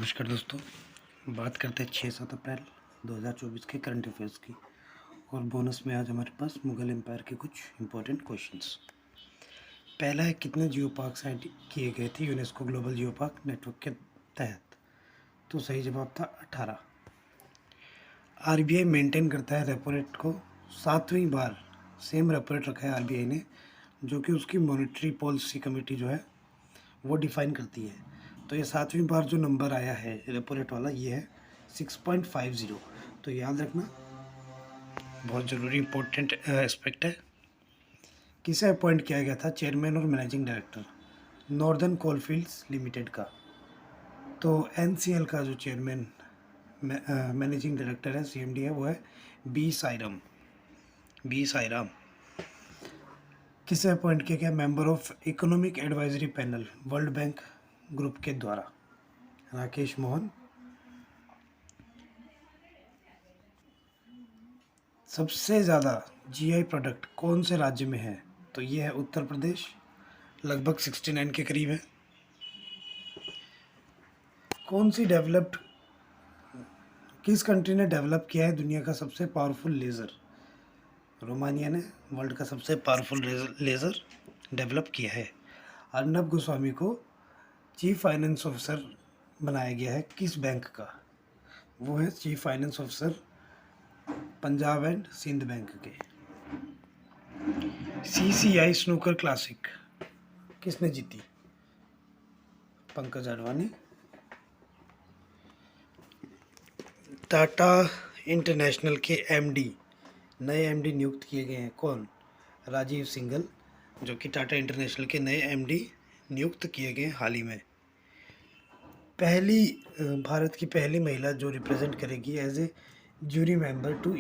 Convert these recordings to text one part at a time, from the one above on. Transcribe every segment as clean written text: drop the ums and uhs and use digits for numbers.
नमस्कार दोस्तों। बात करते हैं 6-7 अप्रैल 2024 के करंट अफेयर्स की। और बोनस में आज हमारे पास मुगल एम्पायर के कुछ इम्पोर्टेंट क्वेश्चंस। पहला है, कितने जियो पार्क साइट किए गए थे UNESCO global geo park network के तहत? तो सही जवाब था 18। आरबीआई मेंटेन करता है रेपो रेट को 7वीं बार सेम रेपो रेट रखा है आरबीआई ने, जो कि उसकी मॉनेटरी पॉलिसी कमेटी जो है वो डिफाइन करती है। तो ये 7वीं बार जो नंबर आया है रेपो रेट वाला, ये है 6.50। तो याद रखना, बहुत ज़रूरी इंपॉर्टेंट एस्पेक्ट है। किसे अपॉइंट किया गया था चेयरमैन और managing director northern coalfields limited का? तो एनसीएल का जो चेयरमैन मैनेजिंग डायरेक्टर है, सीएमडी है, वो है बी साईराम। किसे अपॉइंट किया गया member of economic advisory panel world bank group के द्वारा? राकेश मोहन। सबसे ज़्यादा जीआई प्रोडक्ट कौन से राज्य में है? तो ये है उत्तर प्रदेश, लगभग 69 के करीब है। किस कंट्री ने डेवलप किया है दुनिया का सबसे पावरफुल लेज़र? रोमानिया ने वर्ल्ड का सबसे पावरफुल लेज़र डेवलप किया है। अर्नब गोस्वामी को चीफ फाइनेंस ऑफिसर बनाया गया है किस बैंक का? वो है chief finance officer Punjab and Sind bank के। सीसीआई स्नूकर क्लासिक किसने जीती? पंकज अडवाणी। टाटा इंटरनेशनल के नए एमडी नियुक्त किए गए हैं। कौन? राजीव सिंघल, जो कि टाटा इंटरनेशनल के नए एमडी नियुक्त किए गए हाल ही में। भारत की पहली महिला जो रिप्रेजेंट करेगी as a jury member to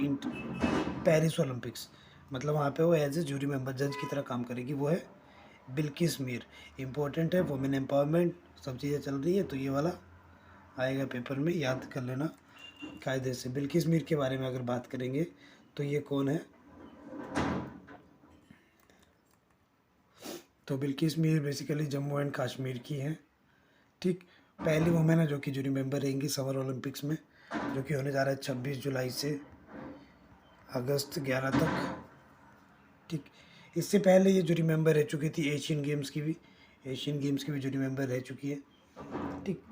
Paris Olympics, मतलब वहाँ पे वो एज ए जूरी मेंबर जज की तरह काम करेगी, वो है बिल्किस मीर। इम्पोर्टेंट है, वुमेन एम्पावरमेंट सब चीज़ें चल रही है, तो ये वाला आएगा पेपर में, याद कर लेना कायदे से। बिल्किस मीर के बारे में अगर बात करेंगे तो ये कौन है? तो बिल्किस मीर बेसिकली जम्मू एंड कश्मीर की हैं। ठीक, पहली वुमेन है जो कि जूरी मेंबर रहेंगी समर ओलंपिक्स में, जो कि होने जा रहा है 26 जुलाई से अगस्त 11 तक। ठीक, इससे पहले ये जूरी मेंबर रह चुकी थी एशियन गेम्स की भी जूरी मेंबर रह चुकी है। ठीक,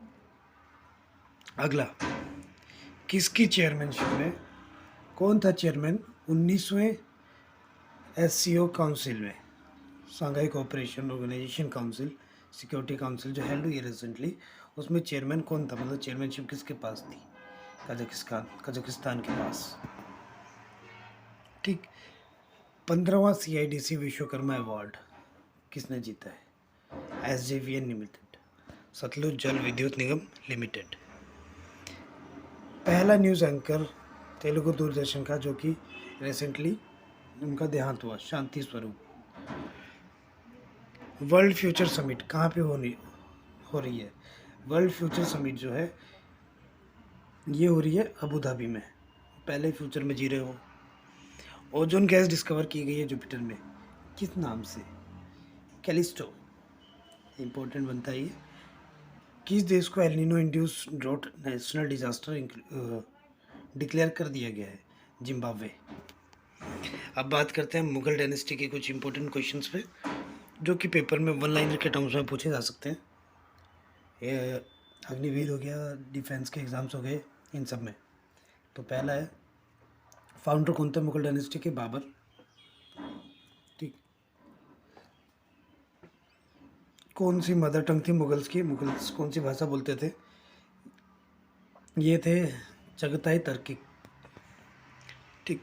अगला, किसकी चेयरमैनशिप में, कौन था चेयरमैन 19वें एससीओ काउंसिल में? Shanghai cooperation organisation council, security council जो हेल्ड हुई है रिसेंटली, उसमें चेयरमैन कौन था? मतलब चेयरमैनशिप किसके पास थी? कजाकिस्तान के पास। ठीक, 15वां सीआईडीसी विश्वकर्मा अवार्ड किसने जीता है? एसजेवीएन लिमिटेड, सतलुज जल विद्युत निगम लिमिटेड। पहला न्यूज़ एंकर तेलुगु दूरदर्शन का जो कि रिसेंटली उनका देहांत हुआ, Shanti Swarup. World future summit कहाँ पे हो रही है? वर्ल्ड फ्यूचर समिट जो है ये हो रही है अबू धाबी में। पहले फ्यूचर में जी रहे हो। ओजोन गैस डिस्कवर की गई है जुपिटर में, किस नाम से? कैलिस्टो। इम्पोर्टेंट बनता है ये। किस देश को El Nino induced drought national disaster declare कर दिया गया है? जिम्बाब्वे। अब बात करते हैं मुगल डायनेस्टी के कुछ इंपॉर्टेंट क्वेश्चंस पे, जो कि पेपर में वन लाइनर के टर्म्स में पूछे जा सकते हैं। ये अग्निवीर हो गया, डिफेंस के एग्ज़ाम्स हो गए, इन सब में। तो पहला है, फाउंडर कौन थे मुगल डायनेस्टी के? बाबर। ठीक, कौन सी मदर टंग थी मुगल्स की? मुगल्स कौन सी भाषा बोलते थे? ये थे चगताई तर्किक। ठीक,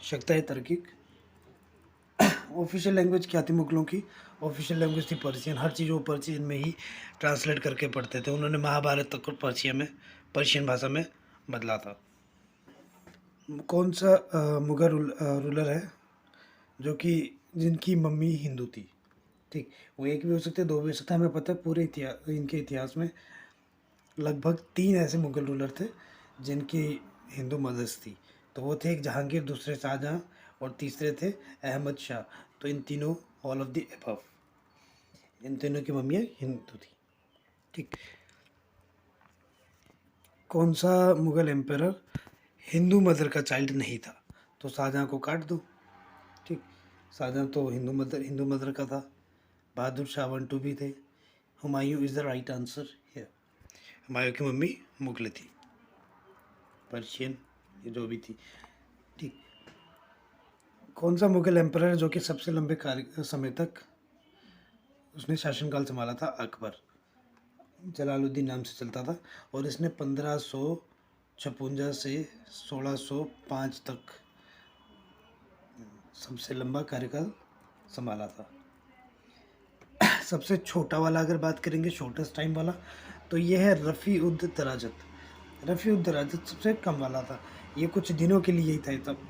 चगताई तर्किक। ऑफिशियल लैंग्वेज क्या थी मुगलों की? ऑफिशियल लैंग्वेज थी पर्शियन। हर चीज़ वो पर्शियन में ही ट्रांसलेट करके पढ़ते थे। उन्होंने महाभारत तक को पर्शियन भाषा में बदला था। कौन सा मुगल रूलर है जो कि जिनकी मम्मी हिंदू थी? ठीक, वो एक भी हो सकते, दो भी हो सकते। हमें पता है पूरे इनके इतिहास में लगभग 3 ऐसे मुगल रूलर थे जिनकी हिंदू मदर्स थी। तो वो थे, एक जहांगीर, दूसरे शाहजहाँ, और तीसरे थे अहमद शाह। तो इन तीनों, ऑल ऑफ द अबव, इन तीनों की मम्मियाँ हिंदू थी। ठीक, कौन सा मुगल एम्परर हिंदू मदर का चाइल्ड नहीं था? तो शाहजहाँ को काट दो। ठीक, शाहजहाँ तो हिंदू मदर का था। बहादुर शाह 1 2 भी थे। Humayun is the right answer here. Humayun की मम्मी मुगल थी, पर्शियन, ये जो भी थी। ठीक, कौन सा मुगल एम्परर जो कि सबसे लंबे समय तक उसने शासनकाल संभाला था? अकबर। जलालुद्दीन नाम से चलता था और इसने 1556 से 1605 तक सबसे लंबा कार्यकाल संभाला था। सबसे छोटा वाला अगर बात करेंगे, शॉर्टेस्ट टाइम वाला, तो ये है रफ़ी उद दराजत। रफ़ी उद दराजत सबसे कम वाला था। ये कुछ दिनों के लिए ही था, तब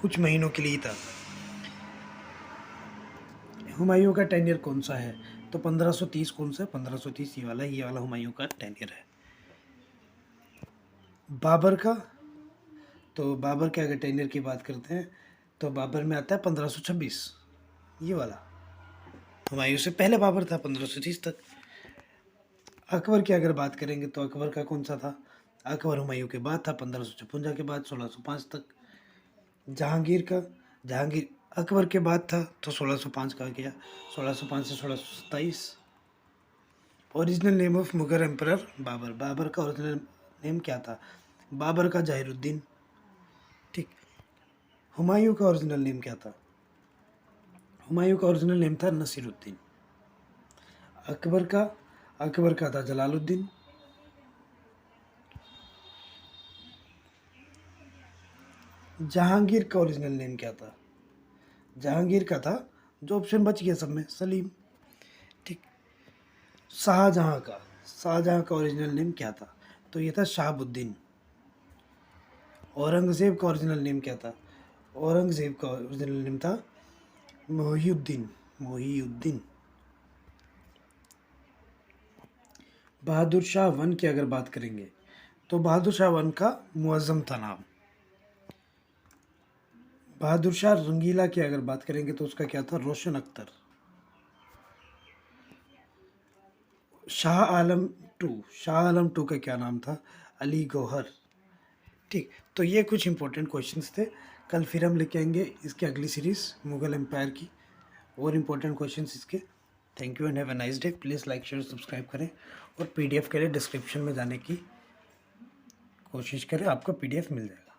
कुछ महीनों के लिए ही था। हुमायूं का टेन्योर कौन सा है? तो 1530 कौन सा? 1530 ये वाला हुमायूं का टेन्योर है। बाबर का, तो बाबर के अगर टेन्योर की बात करते हैं तो बाबर में आता है 1526, ये वाला। हुमायूं से पहले बाबर था 1530 तक। अकबर की अगर बात करेंगे तो अकबर का कौन सा था? अकबर हुमायूं के बाद था 1556 के बाद 1605 तक। जहांगीर अकबर के बाद था तो 1605 का गया, 1605 से 1627। Original name of Mughal emperor Babur. Babur का ओरिजिनल नेम क्या था? बाबर का जहीरुद्दीन। ठीक, हुमायूं का ओरिजिनल नेम क्या था? हुमायूं का ओरिजिनल नेम था नसीरुद्दीन। अकबर का था जलालुद्दीन। जहांगीर का ओरिजिनल नेम क्या था? जहांगीर का था, जो ऑप्शन बच गया सब में, सलीम। ठीक, शाहजहां का ओरिजिनल नेम क्या था? तो ये था शहाबुद्दीन। औरंगजेब का ओरिजिनल नेम क्या था? औरंगजेब का ओरिजिनल नेम था मोहिउद्दीन। बहादुर शाह 1 की अगर बात करेंगे तो बहादुर शाह 1 का मुअज्जम था नाम। बहादुर शाह रंगीला की अगर बात करेंगे तो उसका क्या था? रोशन अख्तर। शाह आलम 2 का क्या नाम था? अली गौहर। ठीक, तो ये कुछ इंपॉर्टेंट क्वेश्चंस थे। कल फिर हम लेके आएंगे इसकी अगली सीरीज़ मुगल एम्पायर की, और इम्पोर्टेंट क्वेश्चंस इसके। Thank you and have a nice day. Please like share subscribe करें और पीडीएफ के लिए डिस्क्रिप्शन में जाने की कोशिश करें, आपको पीडीएफ मिल जाएगा।